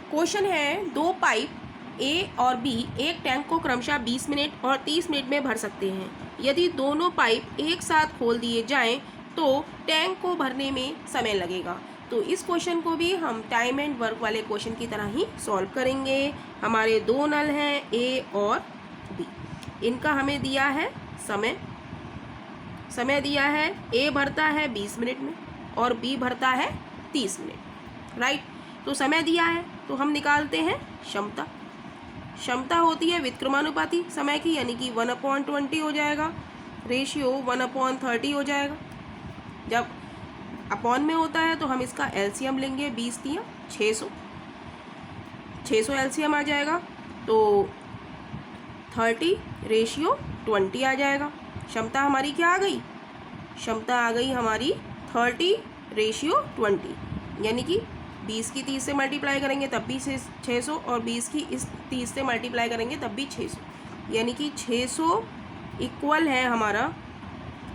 Question है, दो pipe ए और बी एक टैंक को क्रमशः 20 मिनट और 30 मिनट में भर सकते हैं। यदि दोनों पाइप एक साथ खोल दिए जाएं तो टैंक को भरने में समय लगेगा। तो इस क्वेश्चन को भी हम टाइम एंड वर्क वाले क्वेश्चन की तरह ही सॉल्व करेंगे। हमारे दो नल हैं ए और बी, इनका हमें दिया है समय दिया है। ए भरता है 20 मिनट में और बी भरता है 30 मिनट, राइट। तो समय दिया है तो हम निकालते हैं क्षमता होती है व्युत्क्रमानुपाती समय की, यानी कि 1/20 हो जाएगा, रेशियो 1/30 हो जाएगा। जब अपॉन में होता है तो हम इसका एलसीएम लेंगे, 20 दिया 600 एलसीएम आ जाएगा, तो 30 रेशियो 20 आ जाएगा। क्षमता हमारी क्या आ गई? क्षमता आ गई हमारी 30 रेशियो 20, यानी कि 20 की 30 से मल्टीप्लाई करेंगे तब भी 600 और 20 की इस 30 से मल्टीप्लाई करेंगे तब भी 600, यानी कि 600 इक्वल है हमारा।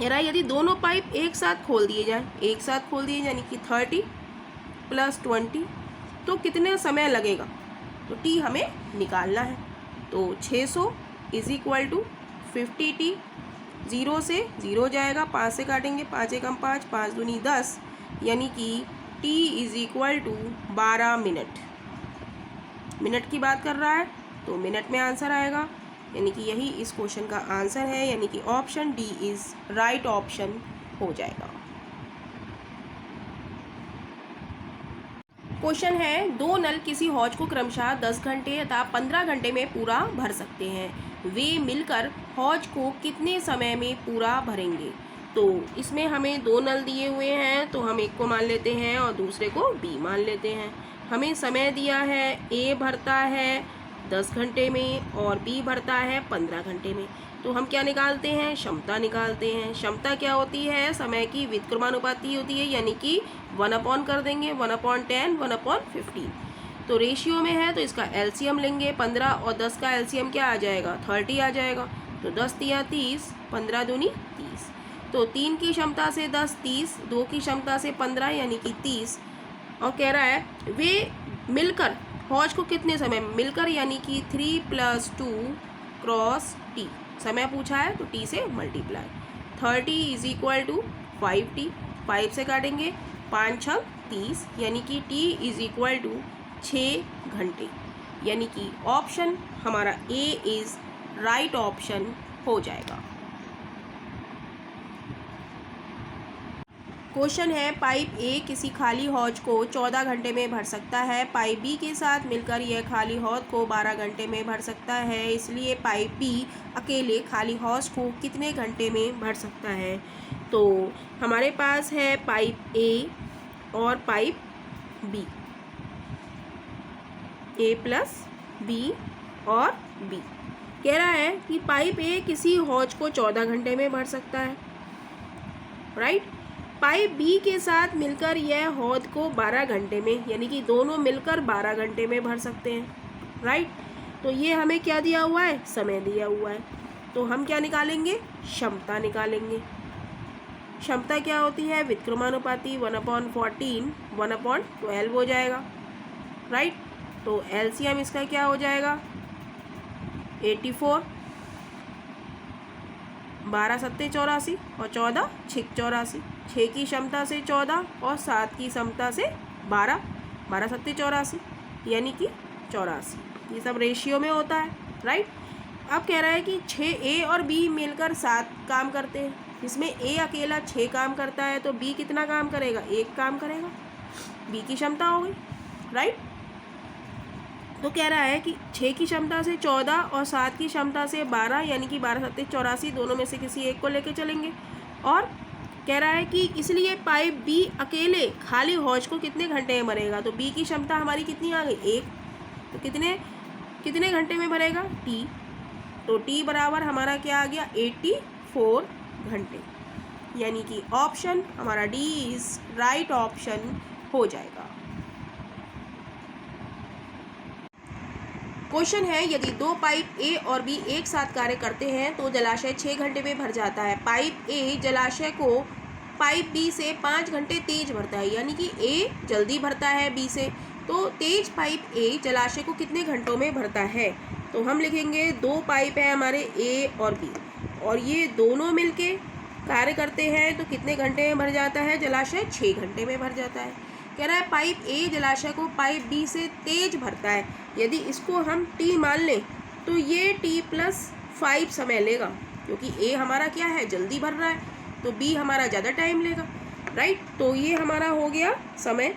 यदि दोनों पाइप एक साथ खोल दिए जाए, यानी कि 30 + 20, तो कितने समय लगेगा? तो टी हमें निकालना है। तो 600 = 50t, 0 से 0 जाएगा, 5 से काटेंगे, 5 × 5, 5 दूनी 10, यानी कि t = 12 मिनट की बात कर रहा है तो मिनट में आंसर आएगा, यानी कि यही इस क्वेश्चन का आंसर है, यानी कि option D is right option हो जाएगा। क्वेश्चन है, दो नल किसी हौज को क्रमशः 10 घंटे तथा 15 घंटे में पूरा भर सकते हैं। वे मिलकर हौज को कितने समय में पूरा भरेंगे? तो इसमें हमें दो नल दिए हुए हैं, तो हम एक को मान लेते हैं और दूसरे को बी मान लेते हैं। हमें समय दिया है, ए भरता है 10 घंटे में और बी भरता है 15 घंटे में। तो हम क्या निकालते हैं? क्षमता निकालते हैं। क्षमता क्या होती है? समय की व्युत्क्रमानुपाती होती है, यानी कि 1/, कर देंगे 1/10, 1/15। तो रेशियो में है तो इसका एलसीएम लेंगे, 15 और 10 का एलसीएम क्या आ जाएगा? 30 आ जाएगा। तो 10 दिया 30, 15 दूनी 30। तो 3 की क्षमता से 10 30, 2 की क्षमता से 15, यानी कि 30। और कह रहा है वे मिलकर हौज को कितने समय में मिलकर, यानी कि 3 + 2 क्रॉस टी, समय पूछा है तो टी से मल्टीप्लाई। 30 = 5t, 5 से काटेंगे, 5 × 6 30, यानी कि t = 6 घंटे, यानी कि ऑप्शन हमारा ए इज राइट ऑप्शन हो जाएगा। क्वेश्चन है, पाइप ए किसी खाली हौज को 14 घंटे में भर सकता है। पाइप बी के साथ मिलकर यह खाली हौज को 12 घंटे में भर सकता है। इसलिए पाइप बी अकेले खाली हौज को कितने घंटे में भर सकता है? तो हमारे पास है पाइप ए और पाइप बी, ए प्लस बी और बी। कह रहा है कि पाइप ए किसी हौज को 14 घंटे में भर सकता है, राइट। पाइप बी के साथ मिलकर यह हौद को 12 घंटे में, यानी कि दोनों मिलकर 12 घंटे में भर सकते हैं, राइट। तो ये हमें क्या दिया हुआ है? समय दिया हुआ है। तो हम क्या निकालेंगे? क्षमता निकालेंगे। क्षमता क्या होती है? व्युत्क्रमानुपाती 1/14, 1/12 हो जाएगा, राइट। तो एलसीएम इसका क्या हो जाएगा? 84, 12 × 7 = 84 और 14 × 6 = 84। 6 की क्षमता से 14 और 7 की क्षमता से 12, 12 × 7 = 84, यानी कि 84। ये सब रेशियो में होता है, राइट। अब कह रहा है कि 6 ए और बी मिलकर 7 काम करते हैं। इसमें ए अकेला 6 काम करता है तो बी कितना काम करेगा? 1 काम करेगा। बी की क्षमता हो गई, राइट। तो कह रहा है कि 6 की क्षमता से 14 और 7 की क्षमता से 12, यानी कि 12 × 7 = 84, दोनों में से किसी एक को लेके चलेंगे। और कह रहा है कि इसलिए पाइप बी अकेले खाली हौज को कितने घंटे में भरेगा? तो बी की क्षमता हमारी कितनी आ गई? 1। तो कितने घंटे में भरेगा? टी। तो टी बराबर हमारा क्या आ गया? 84 घंटे, यानी कि ऑप्शन हमारा डी इज राइट ऑप्शन हो जाएगा। क्वेश्चन है, यदि दो पाइप ए और बी एक साथ कार्य करते हैं तो जलाशय 6 घंटे में भर जाता है। पाइप ए जलाशय को पाइप बी से 5 घंटे तेज भरता है, यानी कि ए जल्दी भरता है बी से, तो तेज पाइप ए जलाशय को कितने घंटों में भरता है? तो हम लिखेंगे 2 पाइप है हमारे ए और बी, और ये दोनों मिलके कार्य करते हैं तो कितने घंटे में भर जाता है जलाशय? 6 घंटे में भर जाता है। कह रहा है पाइप ए जलाशय को पाइप बी से तेज भरता है। यदि इसको हम टी मान लें तो ये t+5 समय लेगा, क्योंकि ए हमारा क्या है, जल्दी भर रहा है, तो बी हमारा ज़्यादा टाइम लेगा, राइट। तो ये हमारा हो गया समय।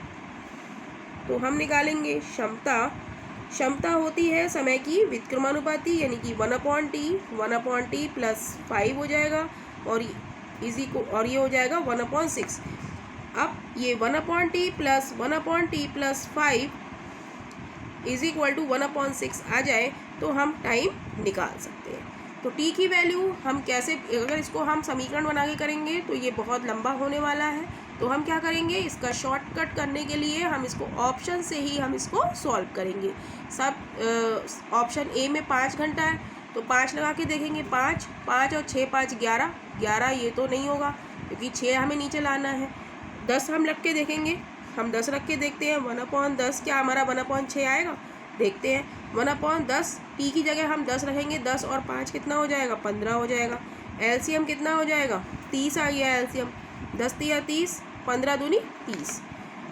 तो हम निकालेंगे क्षमता होती है समय की व्युत्क्रमानुपाती, यानी कि 1/t +5 हो जाएगा, और ये हो जाएगा 1/6। अब ये 1/t + 5 = 1/6 आ जाए तो हम टाइम निकाल सकते हैं। तो टी की वैल्यू हम कैसे, अगर इसको हम समीकरण बना के करेंगे तो ये बहुत लंबा होने वाला है, तो हम क्या करेंगे, इसका शॉर्टकट करने के लिए हम इसको ऑप्शन से ही हम इसको सॉल्व करेंगे। सब ऑप्शन ए में 5 घंटा है तो 5 लगा के देखेंगे, 5 और 6 5 11 ये तो नहीं होगा क्योंकि 6 हमें नीचे लाना है। 10 हम रख के देखेंगे, हम 10 रख के देखते हैं, 1/10 क्या हमारा 1/6 आएगा? देखते हैं, 1/10 टी की जगह हम 10 रखेंगे, 10 और 5 कितना हो जाएगा? 15 हो जाएगा। एलसीएम कितना हो जाएगा? 30 आ गया एलसीएम। 10 तिया 30, 15 दूनी 30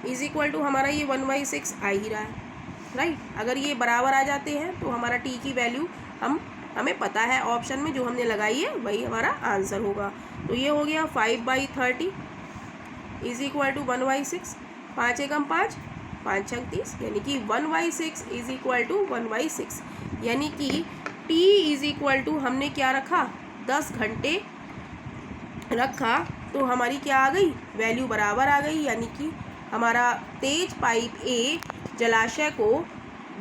= हमारा ये 1/6 आ ही रहा है, राइट। अगर ये बराबर आ जाते हैं तो हमारा टी की वैल्यू हमें पता है, ऑप्शन में जो हमने लगाई है वही हमारा आंसर होगा। तो ये हो गया 5/30 = 1/6, 5 एकम 5, 5 छंग 30, यानी कि 1/6 = 1/6, यानी कि t हमने क्या रखा, 10 घंटे रखा, तो हमारी क्या आ गई, वैल्यू बराबर आ गई, यानी कि हमारा तेज पाइप ए जलाशय को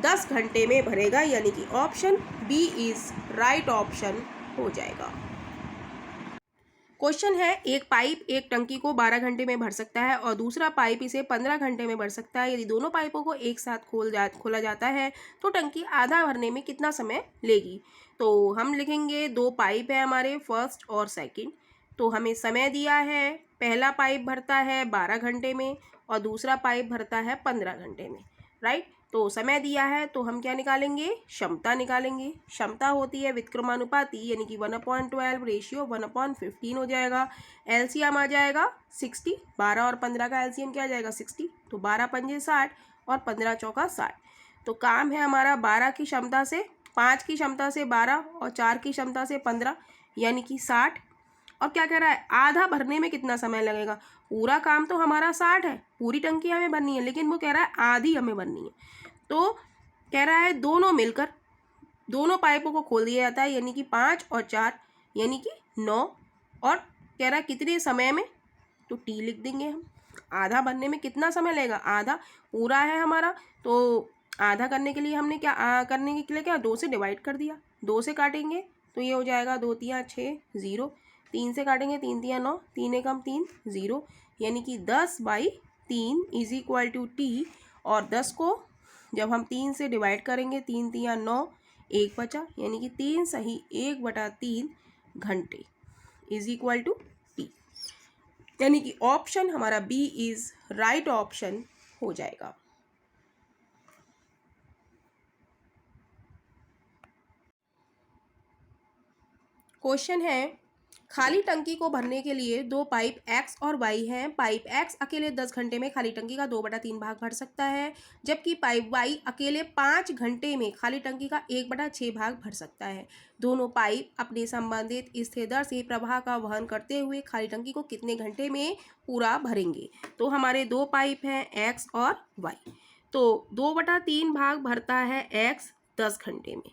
10 घंटे में भरेगा, यानी कि option B is right option हो जाएगा। क्वेश्चन है, एक पाइप एक टंकी को 12 घंटे में भर सकता है और दूसरा पाइप इसे 15 घंटे में भर सकता है। यदि दोनों पाइपों को एक साथ खोला जाता है तो टंकी आधा भरने में कितना समय लेगी? तो हम लिखेंगे 2 पाइप है हमारे, फर्स्ट और सेकंड। तो हमें समय दिया है, पहला पाइप भरता है 12 घंटे में और दूसरा पाइप भरता है 15 घंटे में, राइट। तो समय दिया है तो हम क्या निकालेंगे, क्षमता निकालेंगे। क्षमता होती है व्युत्क्रमानुपाती, यानी कि 1/12 रेशियो 1/15 हो जाएगा। एलसीएम आ जाएगा 60, 12 और 15 का एलसीएम क्या आ जाएगा 60, तो 12 पंजे 60 और 15 चौका 60। तो काम है हमारा 12 की क्षमता से, 5 की क्षमता से 12 और 4 की क्षमता से 15, यानी कि 60। और क्या कह रहा है, आधा भरने में कितना समय लगेगा? पूरा काम तो हमारा 60 है, पूरी टंकी हमें भरनी है, लेकिन वो कह रहा है आधी हमें भरनी है। तो कह रहा है दोनों मिलकर दोनों पाइपों को खोल दिया जाता है, यानी कि 5 और 4 यानी कि 9, और कह रहा है कितने समय में, तो टी लिख देंगे हम। आधा भरने में कितना समय लगेगा, आधा पूरा है हमारा, तो आधा करने के लिए हमने क्या करने के लिए क्या 2 से डिवाइड कर दिया, 2 से काटेंगे तो ये हो जाएगा 2 तिया 6 0, 3 से काटेंगे 3 तिया 9, 3 एकम 3 0, यानी कि 10/3 = टी। और 10 को जब हम 3 से डिवाइड करेंगे, 3 तिया 9, 1 बचा, यानी कि 3 सही 1/3 घंटे = टी, यानी कि ऑप्शन हमारा बी इज राइट ऑप्शन हो जाएगा। क्वेश्चन है, खाली टंकी को भरने के लिए 2 पाइप एक्स और वाई हैं। पाइप एक्स अकेले 10 घंटे में खाली टंकी का 2/3 भाग भर सकता है, जबकि पाइप वाई अकेले 5 घंटे में खाली टंकी का 1/6 भाग भर सकता है। दोनों पाइप अपने संबंधित स्थिर दर से प्रवाह का वहन करते हुए खाली टंकी को कितने घंटे में पूरा भरेंगे? तो हमारे 2 पाइप हैं एक्स और वाई, तो 2/3 भाग भरता है एक्स 10 घंटे में,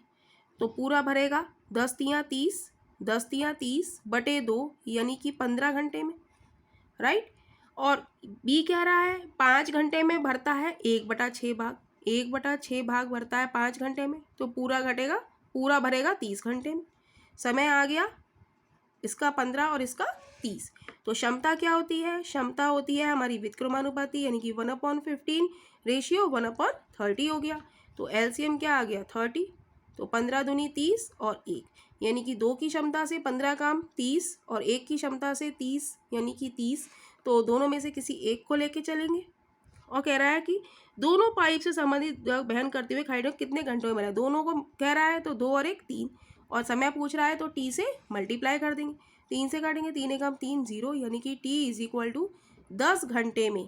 तो पूरा भरेगा 10 तिया 30, 10 तिया 30/2 यानी कि 15 घंटे में, राइट। और बी कह रहा है 5 घंटे में भरता है 1/6 भाग, 1/6 भाग भरता है 5 घंटे में, तो पूरा भरेगा 30 घंटे में। समय आ गया इसका 15 और इसका 30। तो क्षमता क्या होती है, क्षमता होती है हमारी व्युत्क्रमानुपाती, यानी कि 1/15 रेशियो 1/30 हो गया। तो एलसीएम क्या आ गया 30, तो 15 दूनी 30 और 1, यानी कि 2 की क्षमता से 15 काम 30 और 1 की क्षमता से 30 यानी कि 30, तो दोनों में से किसी एक को लेके चलेंगे। और कह रहा है कि दोनों पाइप से संबंधित वहन करते हुए खाली टैंक कितने घंटों में भरा है, दोनों को कह रहा है तो 2 और 1 3, और समय पूछ रहा है तो टी से मल्टीप्लाई कर देंगे, 3 से काटेंगे, 3 एकम 3 0, यानी कि टी इज इक्वल टू 10 घंटे में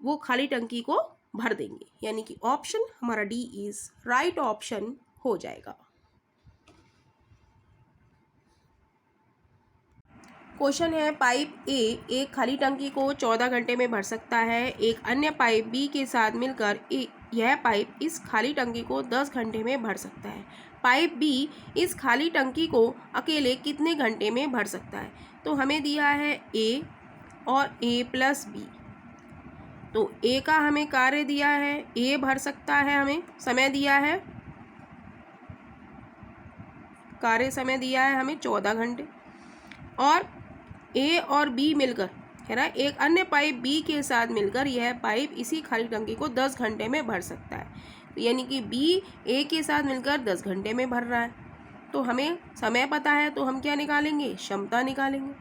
वो खाली टंकी को भर देंगे, यानी कि ऑप्शन हमारा डी इज राइट ऑप्शन हो जाएगा। क्वेश्चन है पाइप ए एक खाली टंकी को 14 घंटे में भर सकता है, एक अन्य पाइप बी के साथ मिलकर यह पाइप इस खाली टंकी को 10 घंटे में भर सकता है। पाइप बी इस खाली टंकी को अकेले कितने घंटे में भर सकता है। तो हमें दिया है ए और ए प्लस बी, तो ए का हमें कार्य दिया है, ए भर सकता है, हमें समय दिया है, कार्य समय दिया है हमें 14 घंटे, और ए और बी मिलकर है ना एक अन्य पाइप बी के साथ मिलकर यह पाइप इसी खाली टंकी को 10 घंटे में भर सकता है। तो यानी कि बी ए के साथ मिलकर 10 घंटे में भर रहा है। तो हमें समय पता है तो हम क्या निकालेंगे, क्षमता निकालेंगे।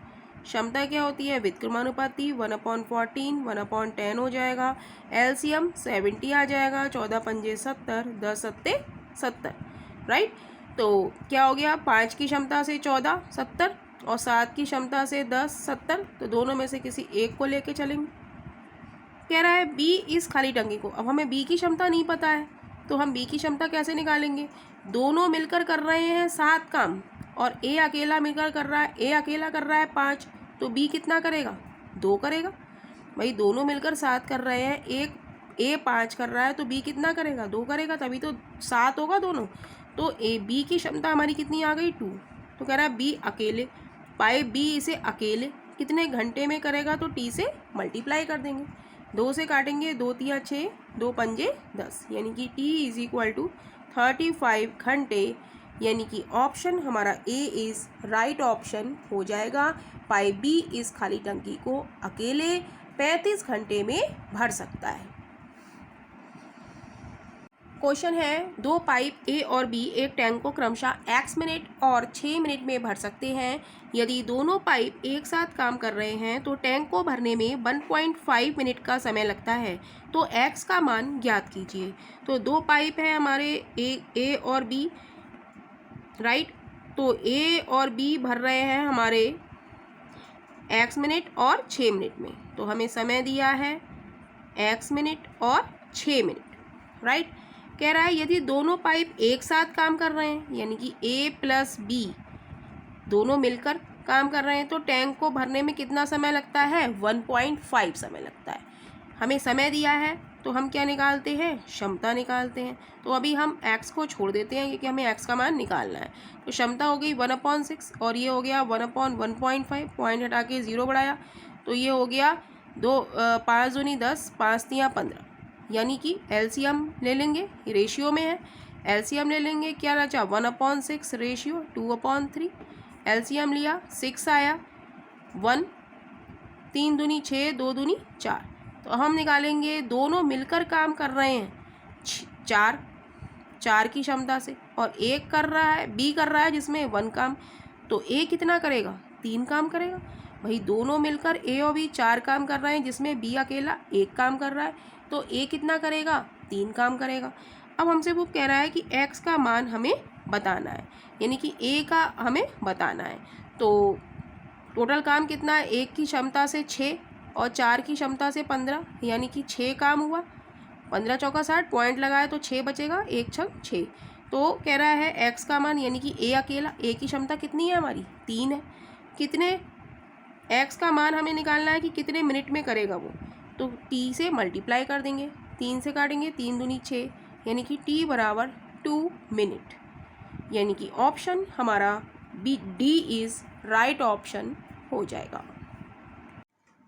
क्षमता क्या होती है, व्युत्क्रमानुपाती 1/14 1/10 हो जाएगा, एलसीएम 70 आ जाएगा, 14 पंजे 70, 10 सत्ते 70, राइट। तो क्या हो गया, 5 की क्षमता से 14 70 और 7 की क्षमता से 10 70, तो दोनों में से किसी एक को लेके चलेंगे। कह रहा है बी इस खाली टंकी को, अब हमें बी की क्षमता नहीं पता है तो हम बी की क्षमता कैसे निकालेंगे, दोनों मिलकर कर रहे हैं 7 काम और ए अकेला मिलकर कर रहा है, ए अकेला कर रहा है 5, तो बी कितना करेगा, 2 करेगा। भाई दोनों मिलकर 7 कर रहे हैं, एक ए 5 कर रहा है तो बी कितना करेगा, 2 करेगा, तभी तो 7 होगा दोनों। तो ए बी की क्षमता हमारी कितनी आ गई, 2। तो कह रहा है बी अकेले, पाइप बी इसे अकेले कितने घंटे में करेगा, तो टी से मल्टीप्लाई कर देंगे, 2 से काटेंगे, 2 तिया 6, 2 पंजे 10, यानी कि टी इज इक्वल टू 35 घंटे, यानी कि ऑप्शन हमारा ए इज राइट ऑप्शन हो जाएगा। पाइप बी इस खाली टंकी को अकेले 35 घंटे में भर सकता है। क्वेश्चन है, 2 पाइप ए और बी एक टैंक को क्रमशः x मिनट और 6 मिनट में भर सकते हैं। यदि दोनों पाइप एक साथ काम कर रहे हैं तो टैंक को भरने में 1.5 मिनट का समय लगता है। तो x का मान ज्ञात कीजिए। तो 2 पाइप है हमारे ए और बी, राइट। तो ए और बी भर रहे हैं हमारे x मिनट और 6 मिनट में, तो हमें समय दिया है x मिनट और 6 मिनट, राइट। कह रहा है यदि दोनों पाइप एक साथ काम कर रहे हैं, यानी कि ए प्लस बी दोनों मिलकर काम कर रहे हैं, तो टैंक को भरने में कितना समय लगता है, 1.5 समय लगता है। हमें समय दिया है तो हम क्या निकालते हैं, क्षमता निकालते हैं। तो अभी हम x को छोड़ देते हैं क्योंकि हमें x का मान निकालना है। तो क्षमता हो गई 1/6 और ये हो गया 1/1.5, पॉइंट हटा के 0 बढ़ाया तो ये हो गया 5 दूनी 10, 5 तिया 15, यानी कि एलसीएम ले लेंगे, रेशियो में है, एलसीएम ले लेंगे, क्या बचा 1/6 रेशियो 2/3, एलसीएम लिया 6 आया, 1 3 दूनी 6, 2 दूनी 4। तो हम निकालेंगे दोनों मिलकर काम कर रहे हैं 4 की क्षमता से, और एक कर रहा है बी कर रहा है जिसमें 1 काम, तो ए कितना करेगा, 3 काम करेगा। भाई दोनों मिलकर ए और बी 4 काम कर रहे हैं जिसमें बी अकेला 1 काम कर रहा है, तो ए कितना करेगा, 3 काम करेगा। अब हमसे वो कह रहा है कि x का मान हमें बताना है, यानी कि ए का हमें बताना है। तो टोटल काम कितना है, 1 की क्षमता से 6 और 4 की क्षमता से 15, यानी कि 6 काम हुआ, 15 चौका 60, पॉइंट लगाए तो 6 बचेगा, 1 छक 6। तो कह रहा है x का मान, यानी कि ए अकेला, ए की क्षमता कितनी है हमारी, 3 है। कितने x का मान हमें निकालना है कि कितने मिनट में करेगा वो, तो t से मल्टीप्लाई कर देंगे, 3 से काटेंगे, 3 दूनी 6, यानी कि t बराबर 2 मिनट, यानी कि ऑप्शन हमारा डी इज़ राइट ऑप्शन हो जाएगा।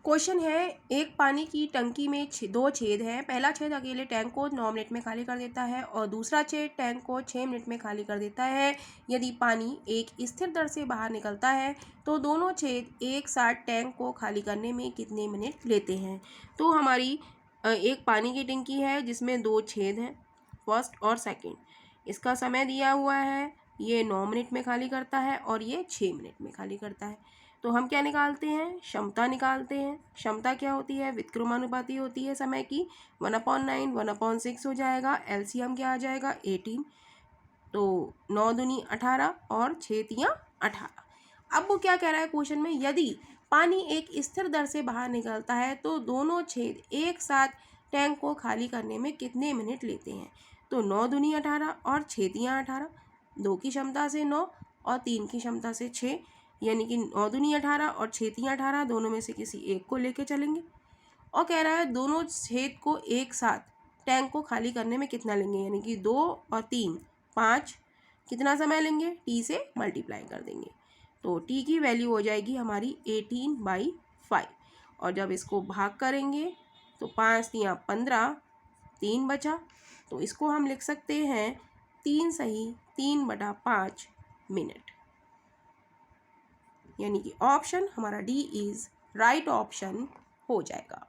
क्वेश्चन है, एक पानी की टंकी में 2 छेद हैं। पहला छेद अकेले टैंक को 9 मिनट में खाली कर देता है और दूसरा छेद टैंक को 6 मिनट में खाली कर देता है। यदि पानी एक स्थिर दर से बाहर निकलता है तो दोनों छेद एक साथ टैंक को खाली करने में कितने मिनट लेते हैं। तो हमारी एक पानी की टंकी है जिसमें 2 छेद हैं, फर्स्ट और सेकेंड। इसका समय दिया हुआ है, ये 9 मिनट में खाली करता है और ये 6 मिनट में खाली करता है। तो हम क्या निकालते हैं, क्षमता निकालते हैं। क्षमता क्या होती है, व्युत्क्रमानुपाती होती है समय की। 1/9 1/6 हो जाएगा। एलसीएम क्या आ जाएगा, 18। तो 9 दूनी 18 और 6 तियाँ 18। अब वो क्या कह रहा है क्वेश्चन में, यदि पानी एक स्थिर दर से बाहर निकलता है तो दोनों छेद एक साथ टैंक को खाली करने में कितने मिनट लेते हैं। तो 9 दूनी 18 और 6 तियाँ 18, 2 की क्षमता से 9 और 3 की क्षमता से 6, यानी कि 9 दूनी 18 और 6 तियाँ 18, दोनों में से किसी एक को लेके चलेंगे। और कह रहा है दोनों छेद को एक साथ टैंक को खाली करने में कितना लेंगे, यानी कि 2 और 3 5, कितना समय लेंगे, टी से मल्टीप्लाई कर देंगे। तो टी की वैल्यू हो जाएगी हमारी 18/5। और जब इसको भाग करेंगे तो 5 तियाँ 15, 3 बचा। तो इसको हम लिख सकते हैं 3 सही 3/5 मिनट, यानी कि ऑप्शन हमारा डी इज राइट ऑप्शन हो जाएगा।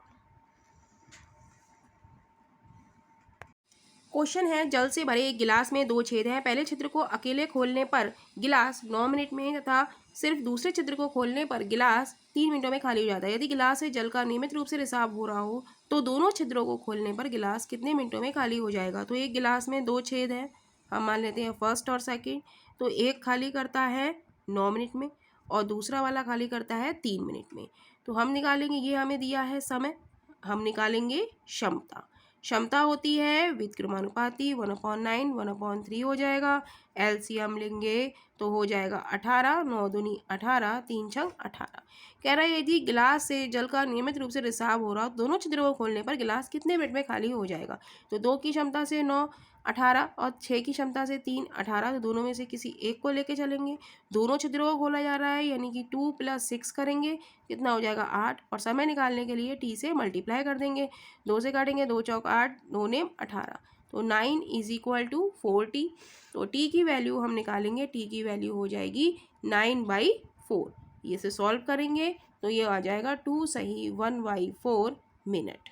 क्वेश्चन है, जल से भरे एक गिलास में 2 छेद हैं। पहले छिद्र को अकेले खोलने पर गिलास 9 मिनट में तथा सिर्फ दूसरे छिद्र को खोलने पर गिलास 3 मिनटों में खाली हो जाता है। यदि गिलास से जल का नियमित रूप से रिसाव हो रहा हो तो दोनों छिद्रों को खोलने पर गिलास कितने मिनटों में खाली हो जाएगा। तो एक गिलास में 2 छेद हैं, हम मान लेते हैं फर्स्ट और सेकेंड। तो एक खाली करता है 9 मिनट में और दूसरा वाला खाली करता है 3 मिनट में। तो हम निकालेंगे, ये हमें दिया है समय, हम निकालेंगे क्षमता। क्षमता होती है व्युत्क्रमानुपाती, 1/9 1/3 हो जाएगा। एलसीएम लेंगे तो हो जाएगा 18, 9 दूनी 18, 3 छंग 18। कह रहा है यदि गिलास से जल का नियमित रूप से रिसाव हो रहा हो दोनों छिद्रों को खोलने पर गिलास कितने मिनट में खाली हो जाएगा। तो 2 की क्षमता से 9 18 और 6 की क्षमता से 3 18, तो दोनों में से किसी एक को लेके चलेंगे। दोनों छिद्रों को खोला जा रहा है, यानी कि 2 + 6 करेंगे, कितना हो जाएगा 8। और समय निकालने के लिए टी से मल्टीप्लाई कर देंगे, 2 से काटेंगे, 2 चौक 8, 2 नेम 18। तो 9 = 4t। तो टी की वैल्यू हम निकालेंगे, टी की वैल्यू हो जाएगी 9/4। ये से सॉल्व करेंगे तो ये आ जाएगा 2 सही 1/4 मिनट,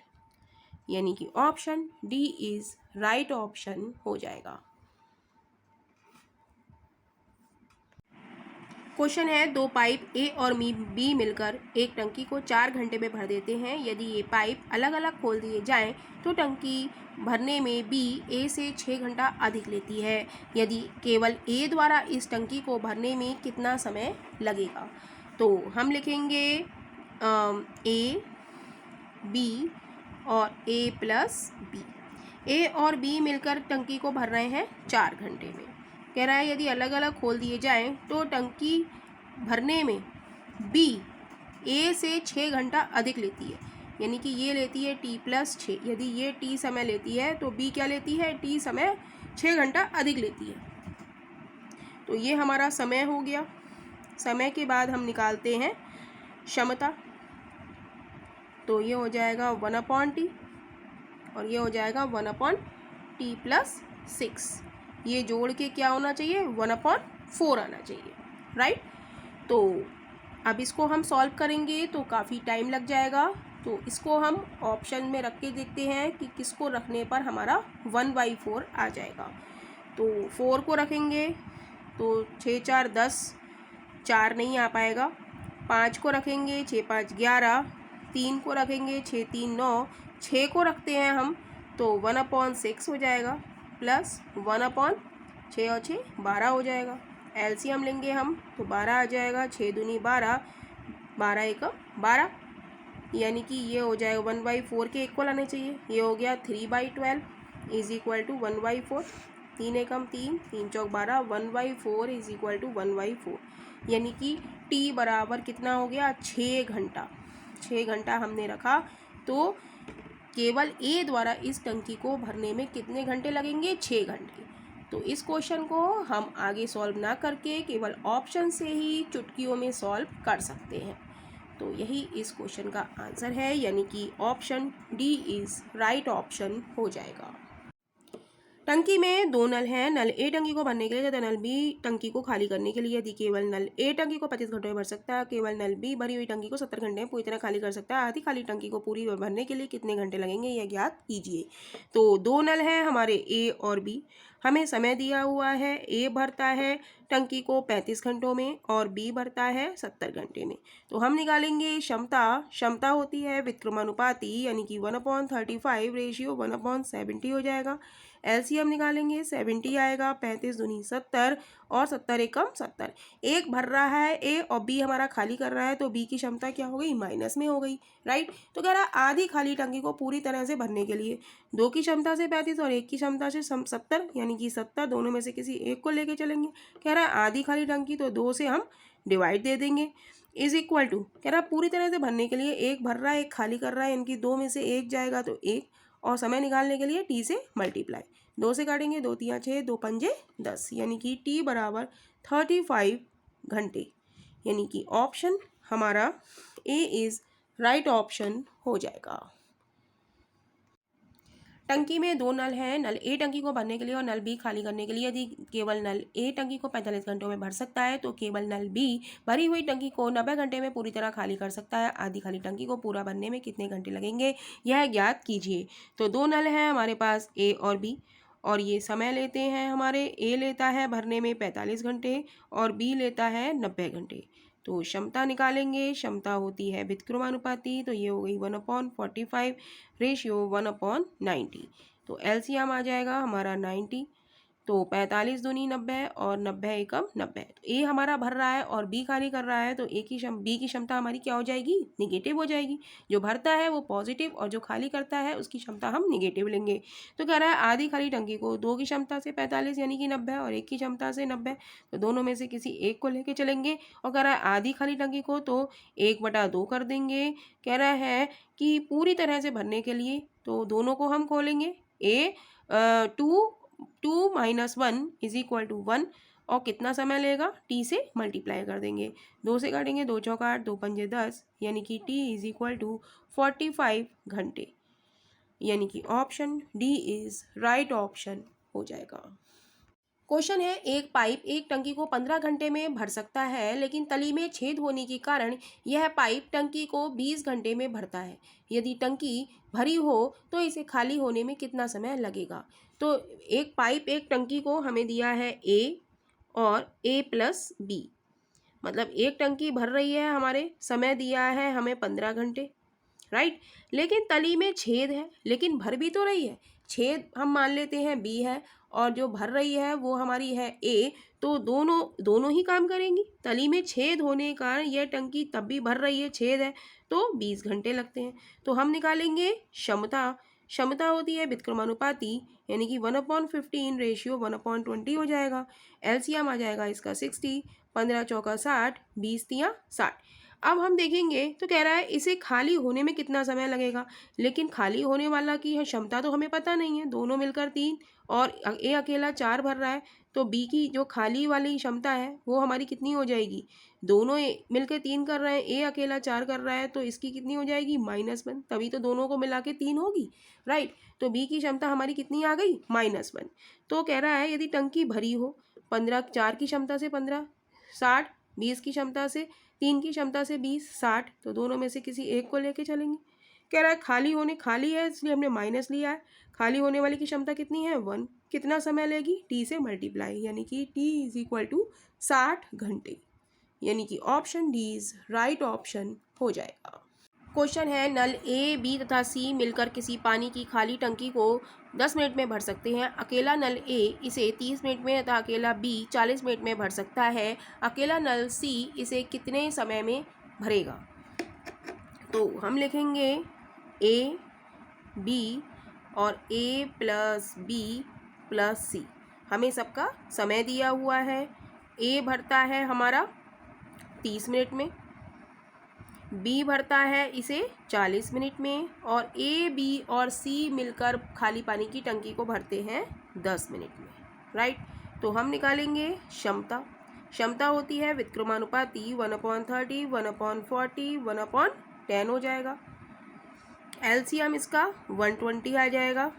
यानी कि option D is right option हो जाएगा। क्वेश्चन है, 2 पाइप ए और बी मिलकर एक टंकी को 4 घंटे में भर देते हैं। यदि ये पाइप अलग अलग खोल दिए जाएं तो टंकी भरने में बी ए से 6 घंटा अधिक लेती है। यदि केवल ए द्वारा इस टंकी को भरने में कितना समय लगेगा। तो हम लिखेंगे ए बी और ए प्लस बी। ए और बी मिलकर टंकी को भर रहे हैं 4 घंटे में। कह रहा है यदि अलग अलग खोल दिए जाएं तो टंकी भरने में बी ए से 6 घंटा अधिक लेती है, यानी कि ये लेती है टी + 6। यदि ये टी समय लेती है तो बी क्या लेती है, टी समय 6 घंटा अधिक लेती है। तो ये हमारा समय हो गया। समय के बाद हम निकालते हैं क्षमता। तो ये हो जाएगा 1/t और ये हो जाएगा 1/t + 6। ये जोड़ के क्या होना चाहिए, 1/4 आना चाहिए, राइट। तो अब इसको हम सॉल्व करेंगे तो काफ़ी टाइम लग जाएगा। तो इसको हम ऑप्शन में रख के देखते हैं कि किसको रखने पर हमारा 1/4 आ जाएगा। तो 4 को रखेंगे तो 6 4 10, 4 नहीं आ पाएगा। 5 को रखेंगे, 6 5 11। 3 को रखेंगे, 6 3 9। 6 को रखते हैं हम तो 1/6 हो जाएगा, प्लस 1/6 और 6 12 हो जाएगा। एलसीएम लेंगे हम तो 12 आ जाएगा, 6 दूनी 12, 12 1 12, यानी कि ये हो जाएगा 1/4 के इक्वल आने चाहिए। ये हो गया 3/12 = 1/4। 3 1 3, 3 चौक 12, 1/4 = 1/4, यानी कि टी बराबर कितना हो गया, 6 घंटा। 6 घंटा हमने रखा। तो केवल ए द्वारा इस टंकी को भरने में कितने घंटे लगेंगे, 6 घंटे। तो इस क्वेश्चन को हम आगे सॉल्व ना करके केवल ऑप्शन से ही चुटकियों में सॉल्व कर सकते हैं। तो यही इस क्वेश्चन का आंसर है, यानी कि option D is right option हो जाएगा। टंकी में दो नल हैं। नल ए टंकी को भरने के लिए तथा नल बी टंकी को खाली करने के लिए। यदि केवल नल ए टंकी को 25 घंटों में भर सकता है, केवल नल बी भरी हुई टंकी को 70 घंटे में पूरी तरह खाली कर सकता है। आधी खाली टंकी को पूरी भरने के लिए कितने घंटे लगेंगे, यह ज्ञात कीजिए। तो दो नल हैं हमारे ए और बी। हमें समय दिया हुआ है, ए भरता है टंकी को 35 घंटों में और बी भरता है 70 घंटे में। तो हम निकालेंगे क्षमता। क्षमता होती है विक्रमानुपाती, यानी कि 1/35 रेशियो 1/70 हो जाएगा। एलसीएम निकालेंगे, 70 आएगा, 35 दूनी 70 और 70 एकम 70। एक भर रहा है ए और बी हमारा खाली कर रहा है, तो बी की क्षमता क्या हो गई, माइनस में हो गई, राइट। तो कह रहा है आधी खाली टंकी को पूरी तरह से भरने के लिए दो की क्षमता से 35 और एक की क्षमता से 70, यानी कि 70 दोनों में से किसी एक को लेके चलेंगे। कह रहा है आधी खाली टंकी, तो 2 से हम डिवाइड दे देंगे, इज इक्वल टू, कह रहा है पूरी तरह से भरने के लिए एक भर रहा है एक खाली कर रहा है, इनकी 2 में से एक जाएगा तो एक, और समय निकालने के लिए टी से मल्टीप्लाई, 2 से काटेंगे, 2 तिया 6, 2 पंजे 10, यानी कि टी बराबर 35 घंटे, यानी कि ऑप्शन हमारा ए इज़ राइट ऑप्शन हो जाएगा। टंकी में दो नल हैं। नल ए टंकी को भरने के लिए और नल बी खाली करने के लिए। यदि केवल नल ए टंकी को 45 घंटों में भर सकता है, तो केवल नल बी भरी हुई टंकी को 90 घंटे में पूरी तरह खाली कर सकता है। आधी खाली टंकी को पूरा भरने में कितने घंटे लगेंगे, यह ज्ञात कीजिए। तो दो नल हैं हमारे पास ए और बी, और ये समय लेते हैं हमारे, ए लेता है भरने में 45 घंटे और बी लेता है 90 घंटे। तो क्षमता निकालेंगे, क्षमता होती है विक्रमानुपाती, तो ये हो गई 1/45 रेशियो 1/90। तो एलसीएम आ जाएगा हमारा 90, तो 45 दूनी 90 और 90 एकम 90। तो ए हमारा भर रहा है और बी खाली कर रहा है, तो बी की क्षमता हमारी क्या हो जाएगी, निगेटिव हो जाएगी। जो भरता है वो पॉजिटिव और जो खाली करता है उसकी क्षमता हम निगेटिव लेंगे। तो कह रहा है आधी खाली टंकी को 2 की क्षमता से 45 यानी कि 90 और एक की क्षमता से 90, तो दोनों में से किसी एक को लेके चलेंगे। और कह रहा है आधी खाली टंकी को तो 1/2 कर देंगे। कह रहा है कि पूरी तरह से भरने के लिए तो दोनों को हम खोलेंगे, ए 2 - 1 इज इक्वल टू 1, और कितना समय लेगा, टी से मल्टीप्लाई कर देंगे, 2 से काटेंगे, 2 चौका 8, 2 पंजे 10, यानी कि टी इज इक्वल टू 45 घंटे, यानी कि option D is right option हो जाएगा। क्वेश्चन है, एक पाइप एक टंकी को 15 घंटे में भर सकता है, लेकिन तली में छेद होने के कारण यह पाइप टंकी को 20 घंटे में भरता है। यदि टंकी भरी हो तो इसे खाली होने में कितना समय लगेगा। तो एक पाइप एक टंकी को हमें दिया है ए और ए प्लस बी, मतलब एक टंकी भर रही है, हमारे समय दिया है हमें 15 घंटे, राइट। लेकिन तली में छेद है, लेकिन भर भी तो रही है, छेद हम मान लेते हैं बी है और जो भर रही है वो हमारी है ए, तो दोनों ही काम करेंगी। तली में छेद होने के कारण यह टंकी तब भी भर रही है, छेद है, तो 20 घंटे लगते हैं। तो हम निकालेंगे क्षमता। क्षमता होती है विक्रमानुपाती, यानी कि 1/15 रेशियो 1/20 हो जाएगा। एलसीएम आ जाएगा इसका 60, 15 चौका 60, 20 तिया 60। अब हम देखेंगे तो कह रहा है इसे खाली होने में कितना समय लगेगा, लेकिन खाली होने वाला की क्षमता तो हमें पता नहीं है, दोनों मिलकर 3 और ए अकेला 4 भर रहा है, तो बी की जो खाली वाली क्षमता है वो हमारी कितनी हो जाएगी, दोनों मिलकर 3 कर रहे हैं, ए अकेला 4 कर रहा है, तो इसकी कितनी हो जाएगी, -1, तभी तो दोनों को मिला के 3 होगी, राइट। तो बी की क्षमता हमारी कितनी आ गई, -1। तो कह रहा है यदि टंकी भरी हो 15, 4 की क्षमता से 15 60, 20 की क्षमता से, 3 की क्षमता से 20 60, तो दोनों में से किसी एक को लेके चलेंगे। कह रहा है खाली है इसलिए हमने माइनस लिया है, खाली होने वाली की क्षमता कितनी है 1, कितना समय लेगी, टी से मल्टीप्लाई, यानी कि टी इज इक्वल टू 60 घंटे, यानी कि option D is right option हो जाएगा। क्वेश्चन है, नल ए बी तथा सी मिलकर किसी पानी की खाली टंकी को 10 मिनट में भर सकते हैं। अकेला नल ए इसे 30 मिनट में तथा अकेला बी 40 मिनट में भर सकता है। अकेला नल सी इसे कितने समय में भरेगा। तो हम लिखेंगे ए बी और ए प्लस बी प्लस सी, हमें सबका समय दिया हुआ है। ए भरता है हमारा 30 मिनट में, बी भरता है इसे 40 मिनट में, और ए बी और सी मिलकर खाली पानी की टंकी को भरते हैं 10 मिनट में, राइट। तो हम निकालेंगे क्षमता। क्षमता होती है विक्रमानुपाती, 1/30, 1/40, 1/10 हो जाएगा। एलसीएम इसका 120 आ जाएगा,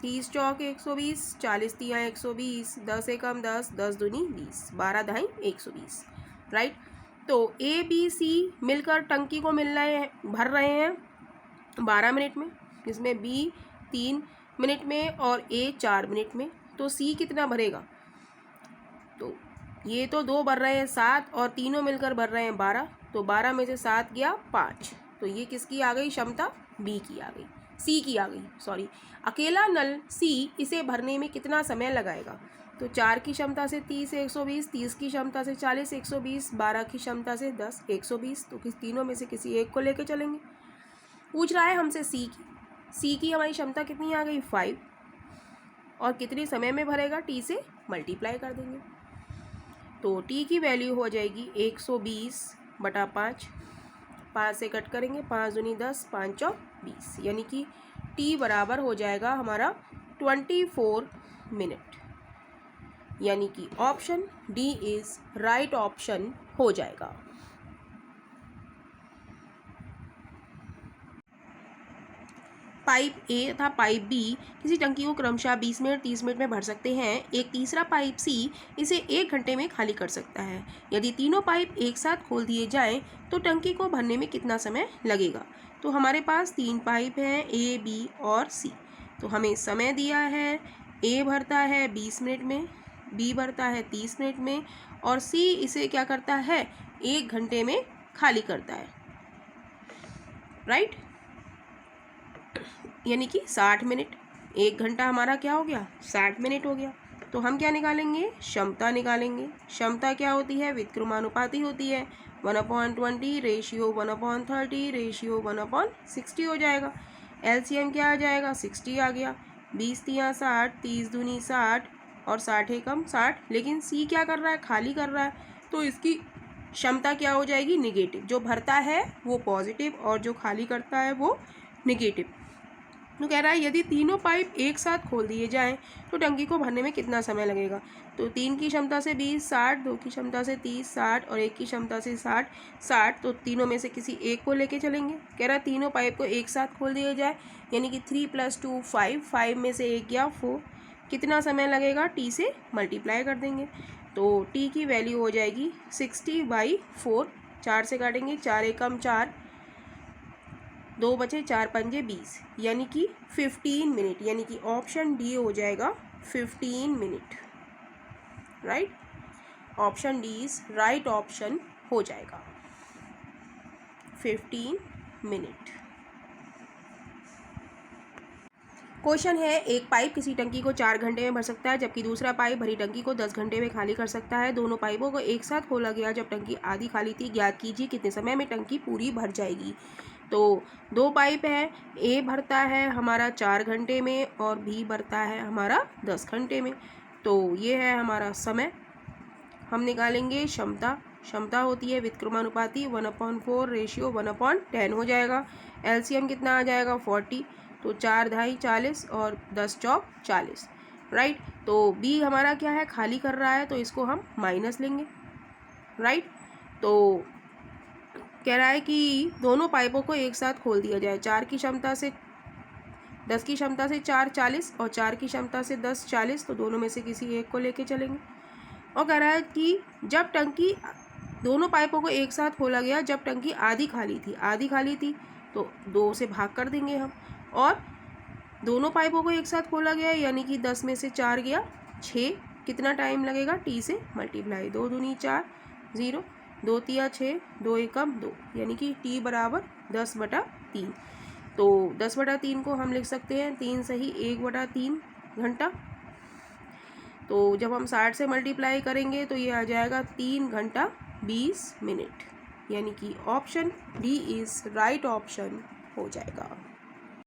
30 चौक 120, 40 तियाँ 120, 10 एकम 10, 10 दूनी 20, 12 ढाई 120, राइट। तो ए बी सी मिलकर टंकी को भर रहे हैं 12 मिनट में, जिसमें बी 3 मिनट में और ए 4 मिनट में। तो सी कितना भरेगा? तो ये तो 2 भर रहे हैं 7 और तीनों मिलकर भर रहे हैं 12, तो 12 में से 7 गया 5, तो ये किसकी आ गई क्षमता? बी की आ गई, सी की आ गई, सॉरी। अकेला नल सी इसे भरने में कितना समय लगाएगा? तो 4 की क्षमता से 30 120, 30 की क्षमता से 40 120, 12 की क्षमता से 10 120, तो तीनों में से किसी एक को लेके चलेंगे। पूछ रहा है हमसे सी की हमारी क्षमता कितनी आ गई? 5, और कितने समय में भरेगा? टी से मल्टीप्लाई कर देंगे, तो टी की वैल्यू हो जाएगी 120/5, 5 से कट करेंगे, 5 दूनी 10, 5 चौक 20, यानी कि टी बराबर हो जाएगा हमारा 24 मिनट, यानी कि option D is right option हो जाएगा। पाइप ए तथा पाइप बी किसी टंकी को क्रमशः 20 मिनट 30 मिनट में भर सकते हैं। एक तीसरा पाइप सी इसे 1 घंटे में खाली कर सकता है। यदि तीनों पाइप एक साथ खोल दिए जाएं तो टंकी को भरने में कितना समय लगेगा? तो हमारे पास 3 पाइप हैं, ए बी और सी। तो हमें समय दिया है, ए भरता है 20 मिनट में, बी भरता है 30 मिनट में, और सी इसे क्या करता है? 1 घंटे में खाली करता है, राइट। यानी कि 60 मिनट, 1 घंटा हमारा क्या हो गया? 60 मिनट हो गया। तो हम क्या निकालेंगे? क्षमता निकालेंगे। क्षमता क्या होती है? व्युत्क्रमानुपाती होती है, 1/20 रेशियो 1/30 रेशियो 1/60 हो जाएगा। एलसीएम क्या आ जाएगा? 60 आ गया। 20 तियाँ 60, 30 दूनी 60 और 60 एकम 60, लेकिन सी क्या कर रहा है? खाली कर रहा है, तो इसकी क्षमता क्या हो जाएगी? निगेटिव। जो भरता है वो पॉजिटिव और जो खाली करता है वो निगेटिव। तो कह रहा है यदि तीनों पाइप एक साथ खोल दिए जाएं तो टंकी को भरने में कितना समय लगेगा? तो 3 की क्षमता से 20 60, 2 की क्षमता से 30 60 और 1 की क्षमता से 60 60, तो तीनों में से किसी एक को लेके चलेंगे। कह रहा है तीनों पाइप को एक साथ खोल दिया जाए, यानी कि 3 + 2 5, 5 में से 1 गया 4, कितना समय लगेगा? टी से मल्टीप्लाई कर देंगे, तो टी की वैल्यू हो जाएगी 60/4, 4 से काटेंगे, 4 एकम 4, 2 बचे, 4 पंजे 20, यानी कि 15 मिनट, यानी कि ऑप्शन डी हो जाएगा 15 minute, right. Option D is right option हो जाएगा 15 मिनट। क्वेश्चन है, एक पाइप किसी टंकी को 4 घंटे में भर सकता है, जबकि दूसरा पाइप भरी टंकी को 10 घंटे में खाली कर सकता है। दोनों पाइपों को एक साथ खोला गया जब टंकी आधी खाली थी। ज्ञात कीजिए कितने समय में टंकी पूरी भर जाएगी। तो 2 पाइप हैं, ए भरता है हमारा 4 घंटे में और बी भरता है हमारा 10 घंटे में। तो ये है हमारा समय। हम निकालेंगे क्षमता। क्षमता होती है व्युत्क्रमानुपाती, 1/4 रेशियो 1/10 हो जाएगा। एलसीएम कितना आ जाएगा? 40, तो 4 ढाई 40 और 10 चौक 40, राइट। तो बी हमारा क्या है? खाली कर रहा है, तो इसको हम माइनस लेंगे, राइट। तो कह रहा है कि दोनों पाइपों को एक साथ खोल दिया जाए। 4 की क्षमता से 10 की क्षमता से 4 40 और 4 की क्षमता से 10 40, तो दोनों में से किसी एक को लेके चलेंगे। और कह रहा है कि जब टंकी, दोनों पाइपों को एक साथ खोला गया जब टंकी आधी खाली थी, तो 2 से भाग कर देंगे हम। और दोनों पाइपों को एक साथ खोला गया, यानी कि 10 में से 4 गया 6, कितना टाइम लगेगा? टी से मल्टीप्लाई, 2 दूनी 4 0, 2 तिया 6, 2 एकम 2, यानी कि टी बराबर 10/3। तो 10/3 को हम लिख सकते हैं 3 सही 1/3 घंटा। तो जब हम 60 से मल्टीप्लाई करेंगे तो ये आ जाएगा 3 घंटा 20 मिनट, यानी कि option D is right option हो जाएगा।